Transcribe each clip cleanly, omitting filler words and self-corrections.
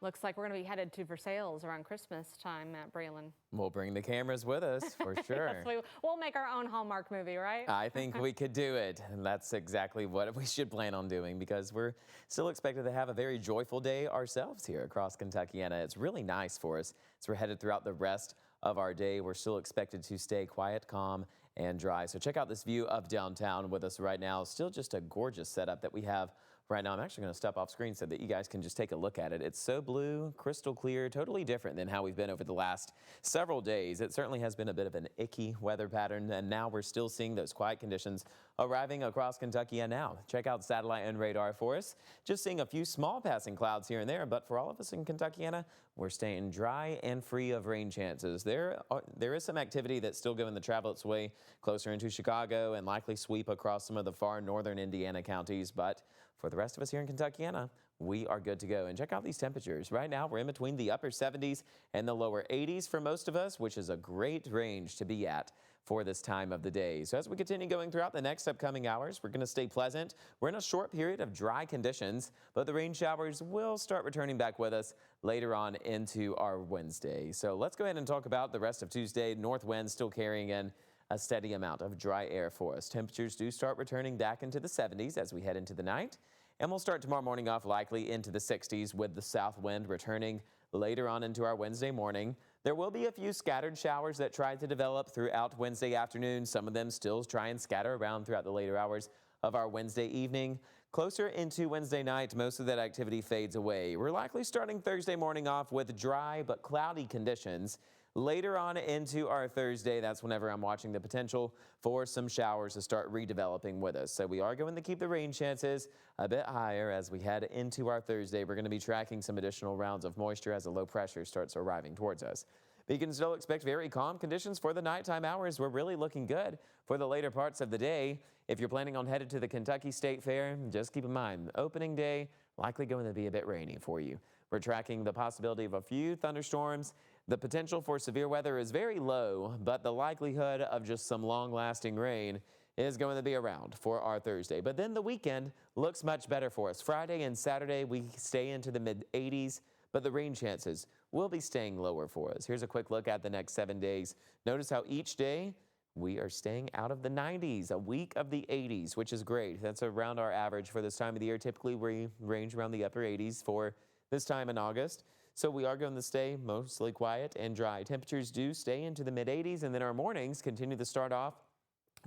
Looks like we're going to be headed to Versailles around Christmas time at Breland. We'll bring the cameras with us for sure. Yes, we'll make our own Hallmark movie, right? I think we could do it. And that's exactly what we should plan on doing because we're still expected to have a very joyful day ourselves here across Kentuckiana. It's really nice for us as we're headed throughout the rest of our day. We're still expected to stay quiet, calm, and dry. So check out this view of downtown with us right now. Still just a gorgeous setup that we have right now. I'm actually going to step off screen so that you guys can just take a look at it. It's so blue, crystal clear, totally different than how we've been over the last several days. It certainly has been a bit of an icky weather pattern, and now we're still seeing those quiet conditions arriving across Kentucky. And now check out satellite and radar for us. Just seeing a few small passing clouds here and there, but for all of us in Kentuckiana, we're staying dry and free of rain chances. There is some activity that's still going to travel its way closer into Chicago and likely sweep across some of the far northern Indiana counties, but for the rest of us here in Kentuckiana, we are good to go. And check out these temperatures. Right now, we're in between the upper 70s and the lower 80s for most of us, which is a great range to be at for this time of the day. So as we continue going throughout the next upcoming hours, we're going to stay pleasant. We're in a short period of dry conditions, but the rain showers will start returning back with us later on into our Wednesday. So let's go ahead and talk about the rest of Tuesday. North winds still carrying in a steady amount of dry air for us. Temperatures do start returning back into the 70s as we head into the night. And we'll start tomorrow morning off likely into the 60s with the south wind returning later on into our Wednesday morning. There will be a few scattered showers that try to develop throughout Wednesday afternoon. Some of them still try and scatter around throughout the later hours of our Wednesday evening. Closer into Wednesday night, most of that activity fades away. We're likely starting Thursday morning off with dry but cloudy conditions. Later on into our Thursday, that's whenever I'm watching the potential for some showers to start redeveloping with us. So we are going to keep the rain chances a bit higher as we head into our Thursday. We're going to be tracking some additional rounds of moisture as the low pressure starts arriving towards us. But you can still expect very calm conditions for the nighttime hours. We're really looking good for the later parts of the day. If you're planning on headed to the Kentucky State Fair, just keep in mind, opening day likely going to be a bit rainy for you. We're tracking the possibility of a few thunderstorms. The potential for severe weather is very low, but the likelihood of just some long-lasting rain is going to be around for our Thursday. But then the weekend looks much better for us. Friday and Saturday, we stay into the mid-80s, but the rain chances will be staying lower for us. Here's a quick look at the next 7 days. Notice how each day we are staying out of the 90s, a week of the 80s, which is great. That's around our average for this time of the year. Typically, we range around the upper 80s for this time in August. So we are going to stay mostly quiet and dry. Temperatures do stay into the mid-80s, and then our mornings continue to start off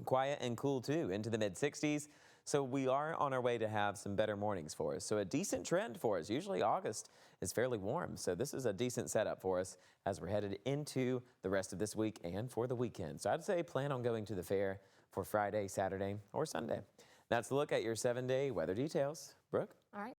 quiet and cool too, into the mid-60s. So we are on our way to have some better mornings for us. So a decent trend for us. Usually August is fairly warm, so this is a decent setup for us as we're headed into the rest of this week and for the weekend. So I'd say plan on going to the fair for Friday, Saturday, or Sunday. That's a look at your 7-day weather details. Brooke? All right.